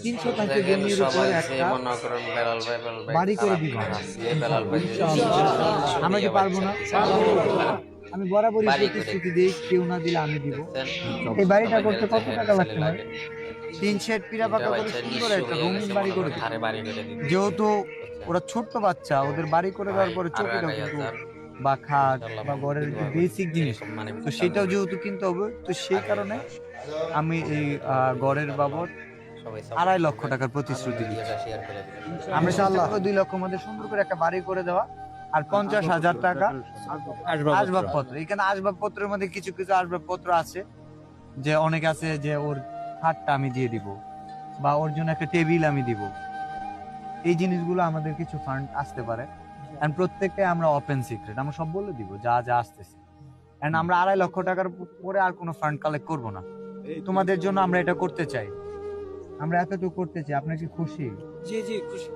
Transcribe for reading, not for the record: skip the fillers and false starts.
300 থাকে জমির উপর একটা বাড়ি করে দিব। ইনশাআল্লাহ। আমরা কি পারবো না? আমি বরাবরই প্রতিশ্রুতি দিই, কেউ না দিলে আমি দিব। এই বাড়িটা করতে কত টাকা লাগতে পারে? 3 শেড পিরা পাকা করে সুন্দর একটা রঙিন বাড়ি করে দিব। যেহেতু ওরা ছোট্ট বাচ্চা, ওদের বাড়ি করে দেওয়ার পরে চকিটাও কিন্তু বা খাট বা ঘরের যে বেসিক জিনিস, তো সেটাও যেহেতু কিনতে হবে, তো সেই কারণে আমি এই ঘরের বাবদ 2.5 লক্ষ টাকার প্রতিশ্রুতি দিচ্ছি। আমরা ইনশাআল্লাহ 2 লক্ষ মধ্যে সুন্দর করে একটা বাড়ি করে দেওয়া, আর 50,000 টাকা আসবাবপত্র। এখানে আসবাবপত্রের মধ্যে কিছু কিছু আসবাবপত্র আছে যে অনেক আছে যে ওর খাটটা আমি দিয়ে দিব বা ওর জন্য একটা টেবিল আমি দিব। এই জিনিসগুলো আমাদের কিছু ফান্ড আসতে পারে, এন্ড প্রত্যেকটাই আমরা ওপেন সিক্রেট, আমরা সব বলে দিব যা যা আসতেছে। এন্ড আমরা 2.5 লক্ষ টাকার পরে আর কোনো ফান্ড কালেক্ট করব না। তোমাদের জন্য আমরা এটা করতে চাই, আমরা এতটুকু করতে চাই। আপনার কি খুশি? জি জি খুশি।